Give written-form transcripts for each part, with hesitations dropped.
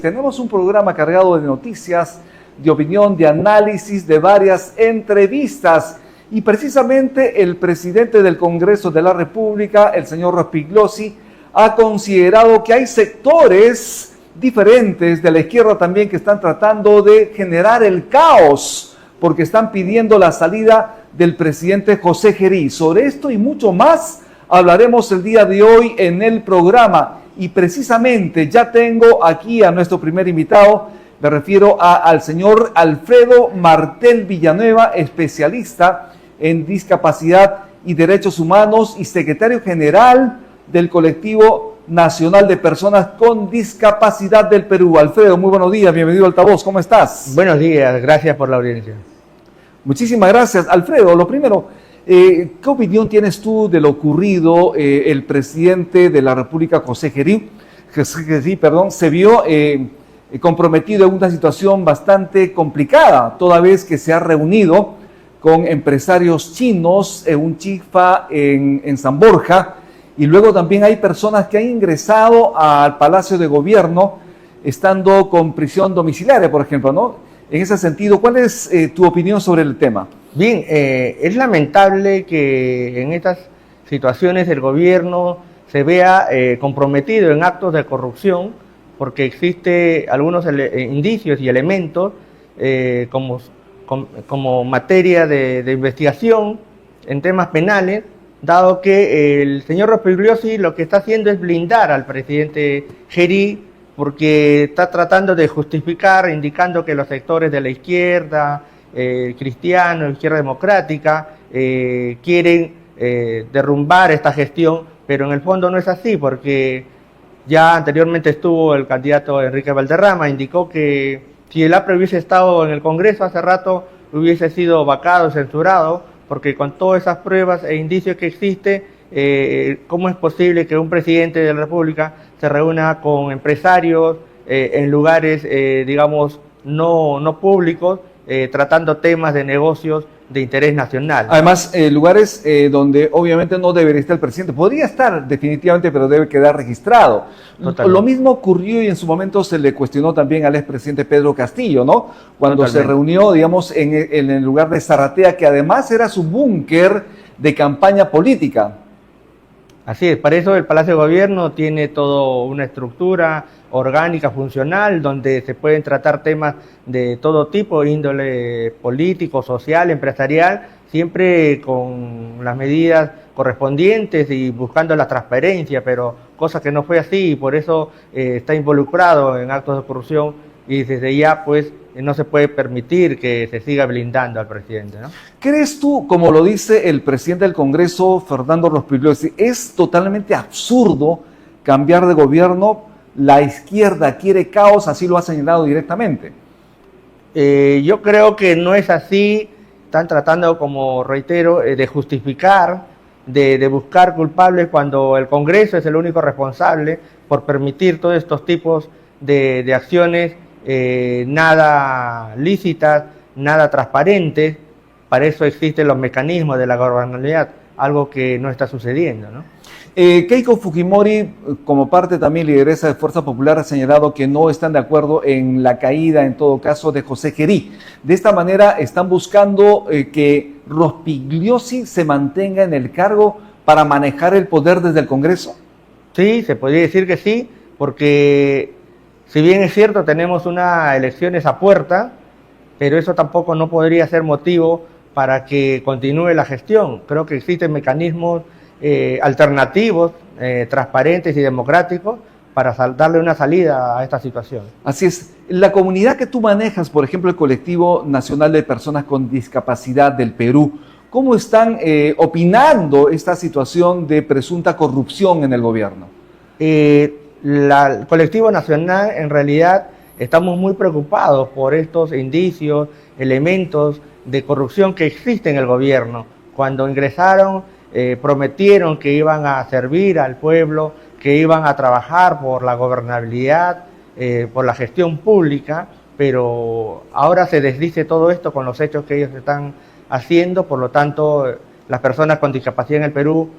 tenemos un programa cargado de noticias, de opinión, de análisis, de varias entrevistas. Y precisamente el presidente del Congreso de la República, el señor Rospigliosi, ha considerado que hay sectores diferentes de la izquierda también que están tratando de generar el caos, porque están pidiendo la salida del presidente José Gerí. Sobre esto y mucho más hablaremos el día de hoy en el programa. Y precisamente ya tengo aquí a nuestro primer invitado. Me refiero al señor Alfredo Martel Villanueva, especialista en discapacidad y derechos humanos y secretario general del Colectivo Nacional de Personas con Discapacidad del Perú. Alfredo, muy buenos días, bienvenido a Altavoz, ¿cómo estás? Buenos días, gracias por la audiencia. Muchísimas gracias. Alfredo, lo primero, ¿qué opinión tienes tú de lo ocurrido? El presidente de la República, José Gerí, se vio comprometido en una situación bastante complicada, toda vez que se ha reunido con empresarios chinos en un chifa en San Borja, y luego también hay personas que han ingresado al Palacio de Gobierno estando con prisión domiciliaria, por ejemplo, ¿no? En ese sentido, ¿cuál es tu opinión sobre el tema? Bien, es lamentable que en estas situaciones el gobierno se vea comprometido en actos de corrupción, porque existe algunos indicios y elementos como materia de investigación en temas penales, dado que el señor Rospigliosi lo que está haciendo es blindar al presidente Gerí, porque está tratando de justificar, indicando que los sectores de la izquierda, cristiano, izquierda democrática, quieren derrumbar esta gestión, pero en el fondo no es así, porque ya anteriormente estuvo el candidato Enrique Valderrama, indicó que si el APRE hubiese estado en el Congreso hace rato, hubiese sido vacado, censurado, porque con todas esas pruebas e indicios que existe, ¿cómo es posible que un presidente de la República se reúna con empresarios en lugares, digamos, no públicos, tratando temas de negocios de interés nacional? Además, lugares donde obviamente no debería estar el presidente. Podría estar definitivamente, pero debe quedar registrado. Totalmente. Lo mismo ocurrió y en su momento se le cuestionó también al expresidente Pedro Castillo, ¿no? Cuando se reunió, digamos, en el lugar de Zaratea, que además era su búnker de campaña política. Así es, para eso el Palacio de Gobierno tiene toda una estructura orgánica, funcional, donde se pueden tratar temas de todo tipo, índole político, social, empresarial, siempre con las medidas correspondientes y buscando la transparencia, pero cosa que no fue así y por eso está involucrado en actos de corrupción y desde ya pues no se puede permitir que se siga blindando al presidente, ¿no? ¿Crees tú, como lo dice el presidente del Congreso, Fernando Rospigliosi, es totalmente absurdo cambiar de gobierno? La izquierda quiere caos, así lo ha señalado directamente. Yo creo que no es así. Están tratando, como reitero, de justificar, de buscar culpables cuando el Congreso es el único responsable por permitir todos estos tipos de acciones nada lícitas, nada transparentes. Para eso existen los mecanismos de la gobernabilidad, algo que no está sucediendo, ¿no? Keiko Fujimori, como parte también lideresa de Fuerza Popular, ha señalado que no están de acuerdo en la caída, en todo caso, de José Gerí. De esta manera están buscando que Rospigliosi se mantenga en el cargo para manejar el poder desde el Congreso. Sí, se podría decir que sí, porque si bien es cierto, tenemos unas elecciones a puerta, pero eso tampoco no podría ser motivo para que continúe la gestión. Creo que existen mecanismos alternativos, transparentes y democráticos para darle una salida a esta situación. Así es. La comunidad que tú manejas, por ejemplo, el Colectivo Nacional de Personas con Discapacidad del Perú, ¿cómo están opinando esta situación de presunta corrupción en el gobierno? El Colectivo Nacional, en realidad, estamos muy preocupados por estos indicios, elementos de corrupción que existen en el gobierno. Cuando ingresaron, prometieron que iban a servir al pueblo, que iban a trabajar por la gobernabilidad, por la gestión pública, pero ahora se desdice todo esto con los hechos que ellos están haciendo. Por lo tanto, las personas con discapacidad en el Perú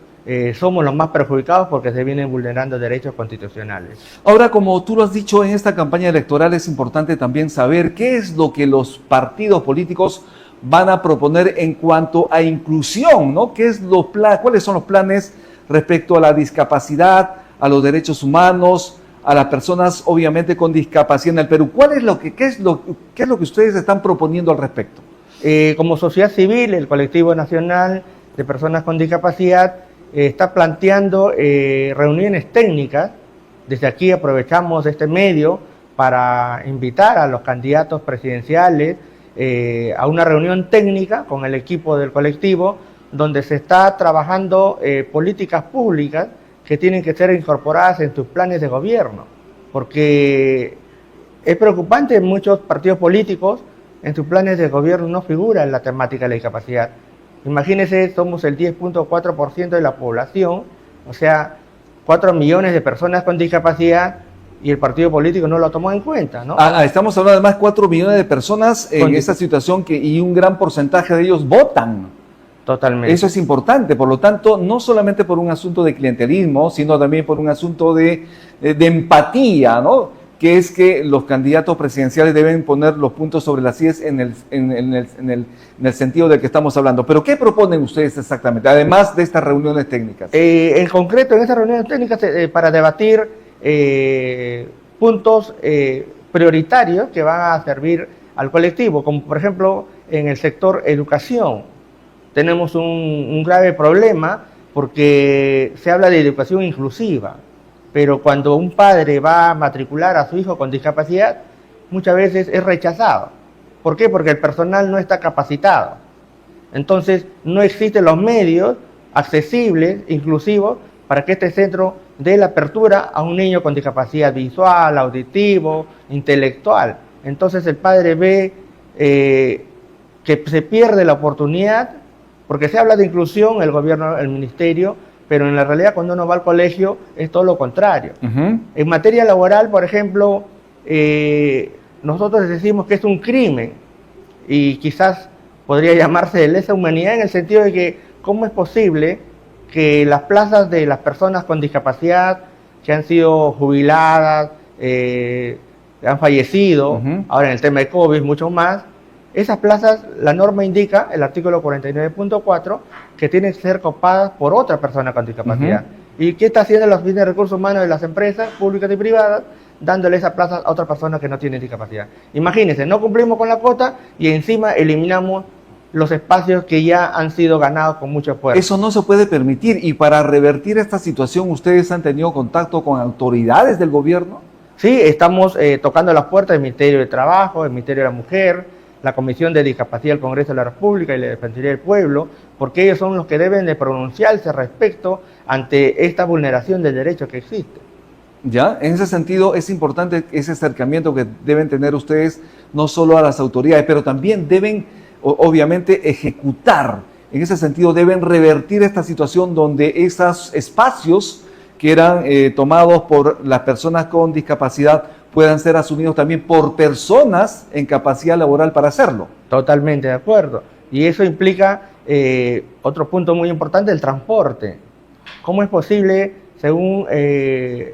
somos los más perjudicados porque se vienen vulnerando derechos constitucionales. Ahora, como tú lo has dicho, en esta campaña electoral es importante también saber qué es lo que los partidos políticos van a proponer en cuanto a inclusión, ¿no? ¿Cuáles son los planes respecto a la discapacidad, a los derechos humanos, a las personas obviamente con discapacidad en el Perú? ¿Qué es lo que ustedes están proponiendo al respecto? Como sociedad civil, el Colectivo Nacional de Personas con Discapacidad está planteando reuniones técnicas. Desde aquí aprovechamos este medio para invitar a los candidatos presidenciales a una reunión técnica con el equipo del colectivo, donde se está trabajando políticas públicas que tienen que ser incorporadas en sus planes de gobierno, porque es preocupante en muchos partidos políticos, en sus planes de gobierno no figura la temática de la discapacidad. Imagínense, somos el 10.4% de la población, o sea, 4 millones de personas con discapacidad, y el partido político no lo tomó en cuenta, ¿no? Estamos hablando además de 4 millones de personas en esta situación y un gran porcentaje de ellos votan. Totalmente. Eso es importante, por lo tanto, no solamente por un asunto de clientelismo, sino también por un asunto de empatía, ¿no? Que es que los candidatos presidenciales deben poner los puntos sobre las IES en el sentido del que estamos hablando. Pero, ¿qué proponen ustedes exactamente, además de estas reuniones técnicas? En concreto, en estas reuniones técnicas, para debatir puntos prioritarios que van a servir al colectivo, como por ejemplo en el sector educación. Tenemos un grave problema porque se habla de educación inclusiva, pero cuando un padre va a matricular a su hijo con discapacidad, muchas veces es rechazado. ¿Por qué? Porque el personal no está capacitado. Entonces, no existen los medios accesibles, inclusivos, para que este centro dé la apertura a un niño con discapacidad visual, auditivo, intelectual. Entonces, el padre ve que se pierde la oportunidad, porque se habla de inclusión, el gobierno, el ministerio, pero en la realidad cuando uno va al colegio es todo lo contrario. En materia laboral, por ejemplo, nosotros decimos que es un crimen y quizás podría llamarse de lesa humanidad en el sentido de que cómo es posible que las plazas de las personas con discapacidad que han sido jubiladas, han fallecido, ahora en el tema de COVID mucho más, esas plazas, la norma indica, el artículo 49.4, que tienen que ser copadas por otra persona con discapacidad. ¿Y qué está haciendo la Oficina de Recursos Humanos de las empresas públicas y privadas? Dándole esas plazas a otra persona que no tiene discapacidad. Imagínense, no cumplimos con la cuota y encima eliminamos los espacios que ya han sido ganados con mucho esfuerzo. Eso no se puede permitir. Y para revertir esta situación, ¿ustedes han tenido contacto con autoridades del gobierno? Sí, estamos tocando las puertas del Ministerio de Trabajo, del Ministerio de la Mujer, la Comisión de Discapacidad del Congreso de la República y la Defensoría del Pueblo, porque ellos son los que deben de pronunciarse respecto ante esta vulneración del derecho que existe. Ya, en ese sentido es importante ese acercamiento que deben tener ustedes no solo a las autoridades, pero también deben obviamente ejecutar. En ese sentido deben revertir esta situación donde esos espacios que eran tomados por las personas con discapacidad puedan ser asumidos también por personas en capacidad laboral para hacerlo. Totalmente de acuerdo. Y eso implica otro punto muy importante, el transporte. ¿Cómo es posible, según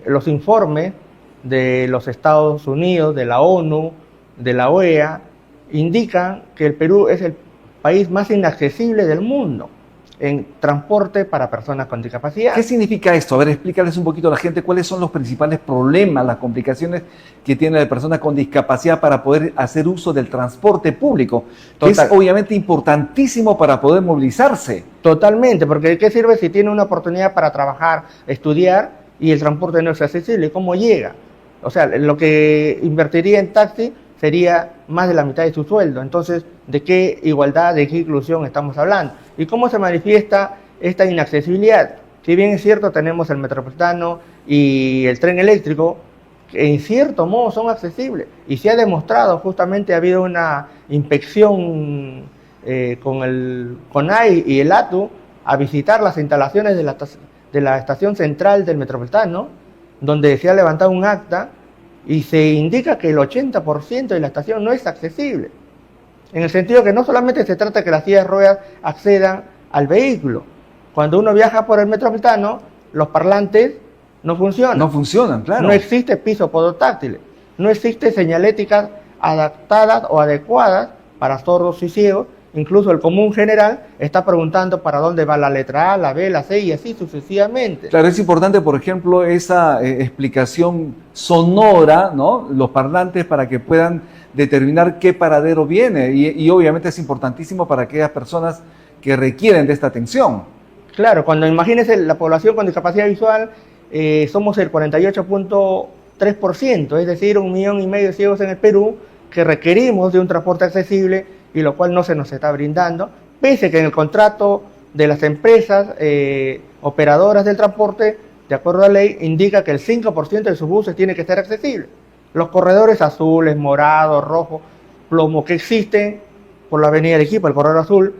los informes de los Estados Unidos, de la ONU, de la OEA, indican que el Perú es el país más inaccesible del mundo en transporte para personas con discapacidad? ¿Qué significa esto? A ver, explícales un poquito a la gente cuáles son los principales problemas, las complicaciones que tiene la persona con discapacidad para poder hacer uso del transporte público. Es obviamente importantísimo para poder movilizarse. Totalmente, porque ¿de qué sirve si tiene una oportunidad para trabajar, estudiar y el transporte no es accesible? ¿Cómo llega? O sea, lo que invertiría en taxi sería más de la mitad de su sueldo. Entonces, ¿de qué igualdad, de qué inclusión estamos hablando? ¿Y cómo se manifiesta esta inaccesibilidad? Si bien es cierto, tenemos el metropolitano y el tren eléctrico, que en cierto modo son accesibles. Y se ha demostrado, justamente ha habido una inspección con el CONAI y el ATU a visitar las instalaciones de la estación central del metropolitano, donde se ha levantado un acta y se indica que el 80% de la estación no es accesible. En el sentido que no solamente se trata de que las sillas de ruedas accedan al vehículo, Cuando uno viaja por el metropolitano, los parlantes no funcionan. No funcionan, claro. No existe piso podotáctil, no existe señaléticas adaptadas o adecuadas para sordos y ciegos. Incluso el común general está preguntando para dónde va la letra A, la B, la C y así sucesivamente. Claro, es importante, por ejemplo, esa explicación sonora, ¿no? Los parlantes para que puedan determinar qué paradero viene y obviamente es importantísimo para aquellas personas que requieren de esta atención. Claro, cuando imagínense la población con discapacidad visual, somos el 48.3%, es decir, 1,5 millones de ciegos en el Perú que requerimos de un transporte accesible y lo cual no se nos está brindando, pese que en el contrato de las empresas operadoras del transporte, de acuerdo a la ley, indica que el 5% de sus buses tiene que ser accesible. Los corredores azules, morados, rojos, plomo que existen por la avenida Arequipa, el corredor azul,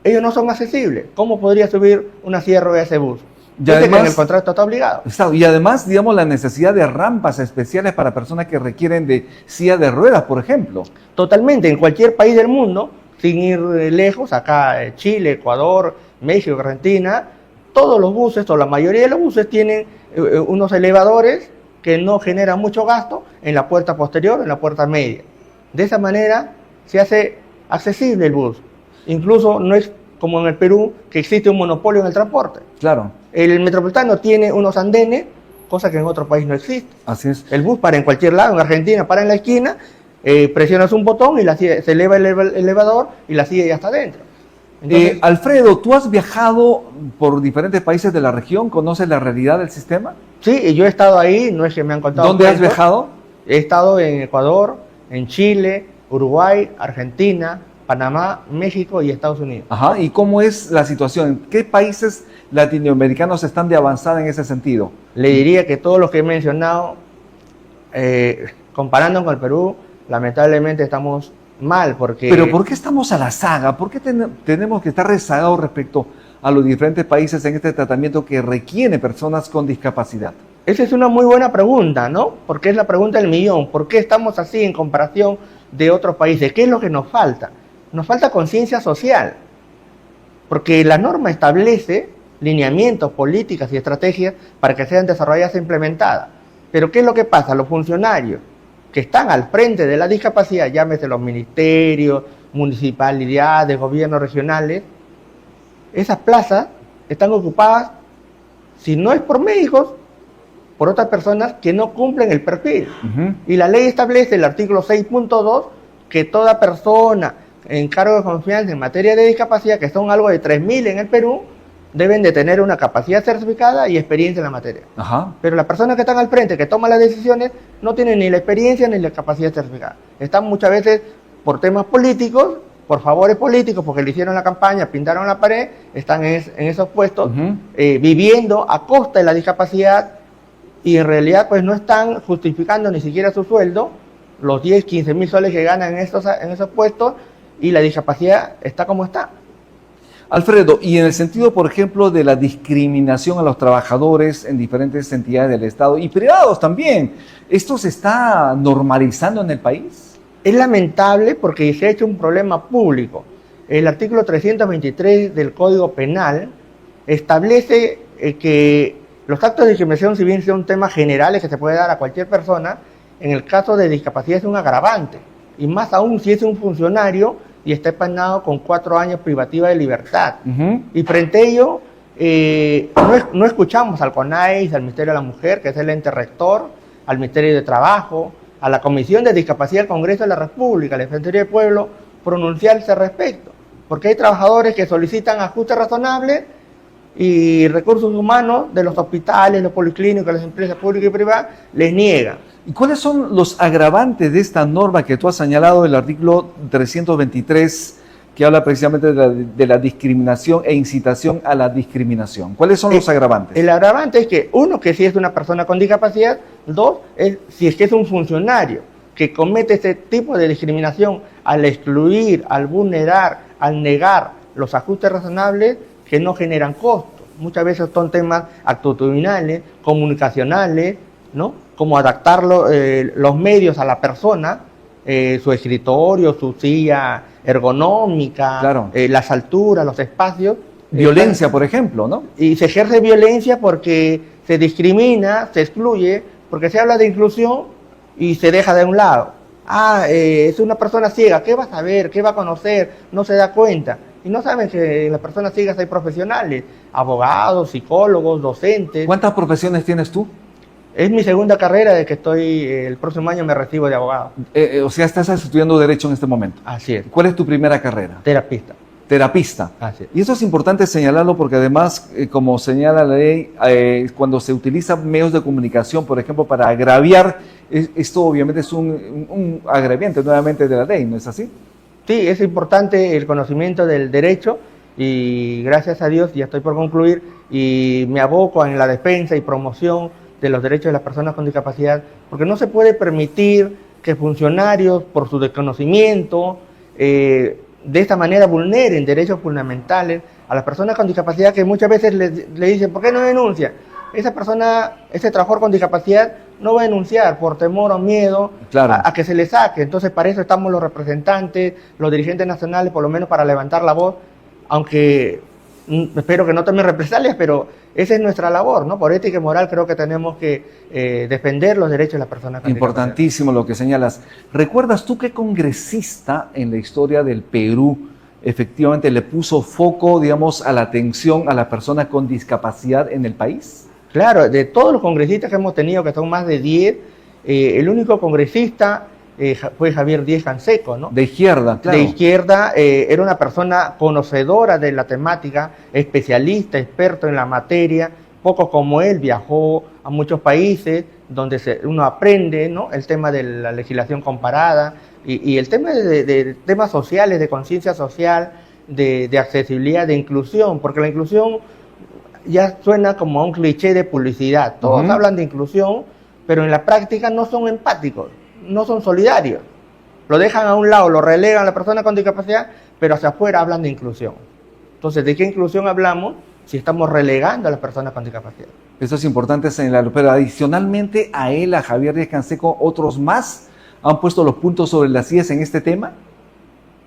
ellos no son accesibles. ¿Cómo podría subir una silla de ruedas a ese bus? Y además, que en el contrato está obligado. Y además, digamos, la necesidad de rampas especiales para personas que requieren de silla de ruedas, por ejemplo. Totalmente, en cualquier país del mundo, sin ir lejos, acá Chile, Ecuador, México, Argentina, todos los buses, o la mayoría de los buses tienen unos elevadores que no generan mucho gasto en la puerta posterior, en la puerta media. De esa manera se hace accesible el bus. Incluso no es como en el Perú, que existe un monopolio en el transporte. Claro. El metropolitano tiene unos andenes, cosa que en otro país no existe. Así es. El bus para en cualquier lado, en Argentina para en la esquina, presionas un botón y se eleva el elevador y la silla ya está dentro. Entonces, Alfredo, ¿tú has viajado por diferentes países de la región? ¿Conoces la realidad del sistema? sí, yo he estado ahí, no es que me han contado. ¿Dónde has cuentos. viajado? He estado en Ecuador, en Chile, Uruguay, Argentina, Panamá, México y Estados Unidos. Ajá. ¿Y cómo es la situación? ¿En qué países latinoamericanos están de avanzada en ese sentido? Le diría que todos los que he mencionado, comparando con el Perú, lamentablemente estamos mal porque... Pero ¿por qué estamos a la saga? ¿Por qué tenemos que estar rezagados respecto a los diferentes países en este tratamiento que requiere personas con discapacidad? Esa es una muy buena pregunta, ¿no? Porque es la pregunta del millón. ¿Por qué estamos así en comparación de otros países? ¿Qué es lo que nos falta? Nos falta conciencia social, porque la norma establece lineamientos, políticas y estrategias para que sean desarrolladas e implementadas. Pero ¿qué es lo que pasa? Los funcionarios que están al frente de la discapacidad, llámese los ministerios, municipalidades, gobiernos regionales, esas plazas están ocupadas, si no es por médicos, por otras personas que no cumplen el perfil. Y la ley establece, el artículo 6.2, que toda persona en cargo de confianza en materia de discapacidad, que son algo de 3.000 en el Perú, deben de tener una capacidad certificada y experiencia en la materia. Ajá. Pero las personas que están al frente, que toman las decisiones, no tienen ni la experiencia ni la capacidad certificada. Están muchas veces por temas políticos, por favores políticos, porque le hicieron la campaña, pintaron la pared, están en esos puestos, viviendo a costa de la discapacidad y en realidad pues no están justificando ni siquiera su sueldo, los 10, 15 mil soles que ganan en esos puestos, y la discapacidad está como está. Alfredo, y en el sentido, por ejemplo, de la discriminación a los trabajadores en diferentes entidades del Estado y privados también, ¿esto se está normalizando en el país? Es lamentable porque se ha hecho un problema público. El artículo 323 del Código Penal establece que los actos de discriminación, si bien son temas generales que se puede dar a cualquier persona, en el caso de discapacidad es un agravante. Y más aún si es un funcionario y está penado con 4 años privativa de libertad. Y frente a ello, no escuchamos al CONAIS, al Ministerio de la Mujer, que es el ente rector, al Ministerio de Trabajo, a la Comisión de Discapacidad del Congreso de la República, al Defensoría del Pueblo, pronunciarse al respecto. Porque hay trabajadores que solicitan ajustes razonables y recursos humanos de los hospitales, los policlínicos, las empresas públicas y privadas, les niegan. ¿Y cuáles son los agravantes de esta norma que tú has señalado, el artículo 323, que habla precisamente de la discriminación e incitación a la discriminación? ¿Cuáles son los agravantes? El agravante es que, uno, que si es una persona con discapacidad; dos, es si es que es un funcionario que comete este tipo de discriminación al excluir, al vulnerar, al negar los ajustes razonables que no generan costos. Muchas veces son temas actitudinales, comunicacionales, ¿no? Como adaptar los medios a la persona, su escritorio, su silla ergonómica, claro, las alturas, los espacios, Violencia, por ejemplo, ¿no? Y se ejerce violencia porque se discrimina, se excluye, porque se habla de inclusión y se deja de un lado. Es una persona ciega, ¿qué va a saber? ¿Qué va a conocer? No se da cuenta. Y no saben que en las personas ciegas hay profesionales, abogados, psicólogos, docentes. ¿Cuántas profesiones tienes tú? Es mi segunda carrera de que el próximo año me recibo de abogado. O sea, estás estudiando Derecho en este momento. Así es. ¿Cuál es tu primera carrera? Terapista. Terapista. Así es. Y eso es importante señalarlo porque además, como señala la ley, cuando se utilizan medios de comunicación, por ejemplo, para agraviar, esto obviamente es un agraviante nuevamente de la ley, ¿no es así? Sí, es importante el conocimiento del derecho y gracias a Dios ya estoy por concluir y me aboco en la defensa y promoción de los derechos de las personas con discapacidad, porque no se puede permitir que funcionarios, por su desconocimiento, de esta manera vulneren derechos fundamentales a las personas con discapacidad, que muchas veces le dicen, ¿por qué no denuncia? Esa persona, ese trabajador con discapacidad, no va a denunciar por temor o miedo a que se le saque. Entonces, para eso estamos los representantes, los dirigentes nacionales, por lo menos para levantar la voz, aunque espero que no tomen represalias, pero esa es nuestra labor, ¿no? Por ética y moral creo que tenemos que defender los derechos de las personas con discapacidad. Importantísimo lo que señalas. ¿Recuerdas tú qué congresista en la historia del Perú efectivamente le puso foco, digamos, a la atención a la persona con discapacidad en el país? Claro, de todos los congresistas que hemos tenido, que son más de 10, el único congresista fue Javier Díez Canseco, ¿no? De izquierda, claro. De izquierda, era una persona conocedora de la temática, especialista, experto en la materia. Poco como él viajó a muchos países donde uno aprende, ¿no? El tema de la legislación comparada y el tema de temas sociales, de conciencia social, de accesibilidad, de inclusión, porque la inclusión ya suena como a un cliché de publicidad. Todos hablan de inclusión, pero en la práctica no son empáticos, no son solidarios. Lo dejan a un lado, lo relegan a la persona con discapacidad, pero hacia afuera hablan de inclusión. Entonces, ¿de qué inclusión hablamos si estamos relegando a las personas con discapacidad? Eso es importante señalarlo, pero adicionalmente a él, a Javier Díez Canseco, ¿otros más han puesto los puntos sobre las IES en este tema?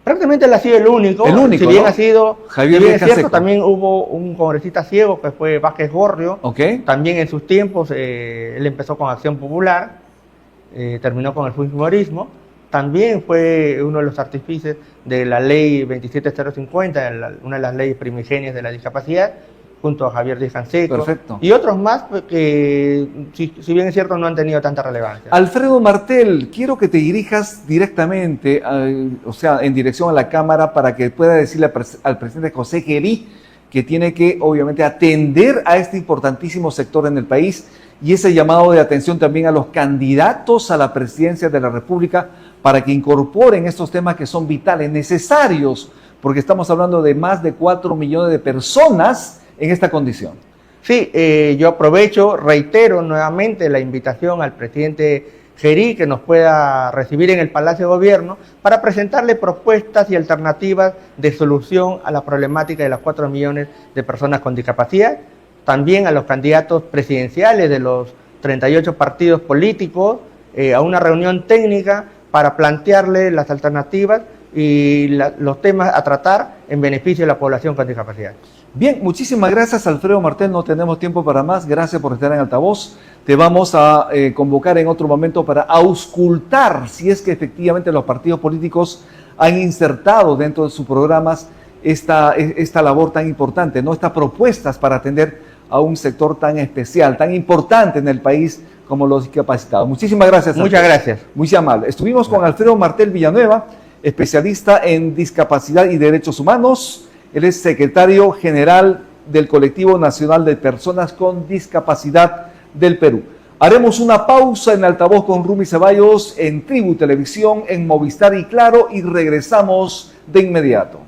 Prácticamente él ha sido el único, si bien, ¿no? Ha sido, Javier si bien es cierto, Canseco. también hubo un congresista ciego que fue Vázquez Gorrio. Okay. También en sus tiempos él empezó con Acción Popular, terminó con el fujimorismo. También fue uno de los artífices de la ley 27050, una de las leyes primigenias de la discapacidad, junto a Javier Díez Canseco. Perfecto. Y otros más que, si bien es cierto, no han tenido tanta relevancia. Alfredo Martel, quiero que te dirijas directamente, o sea, en dirección a la Cámara, para que pueda decirle al presidente José Gerí que tiene que, obviamente, atender a este importantísimo sector en el país y ese llamado de atención también a los candidatos a la presidencia de la República para que incorporen estos temas que son vitales, necesarios, porque estamos hablando de más de 4 millones de personas en esta condición. Sí, yo aprovecho, reitero nuevamente la invitación al presidente Gerí que nos pueda recibir en el Palacio de Gobierno para presentarle propuestas y alternativas de solución a la problemática de las 4 millones de personas con discapacidad, también a los candidatos presidenciales de los 38 partidos políticos, a una reunión técnica para plantearle las alternativas y los temas a tratar en beneficio de la población con discapacidad. Bien, muchísimas gracias, Alfredo Martel, no tenemos tiempo para más, gracias por estar en altavoz. Te vamos a convocar en otro momento para auscultar si es que efectivamente los partidos políticos han insertado dentro de sus programas esta labor tan importante, ¿no? Estas propuestas para atender a un sector tan especial, tan importante en el país como los discapacitados. Muchísimas gracias. Muchas gracias. Muy amable. Estuvimos con Alfredo Martel Villanueva, especialista en discapacidad y derechos humanos. Él es secretario general del Colectivo Nacional de Personas con Discapacidad del Perú. Haremos una pausa en altavoz con Rumi Ceballos en Tribu Televisión, en Movistar y Claro, y regresamos de inmediato.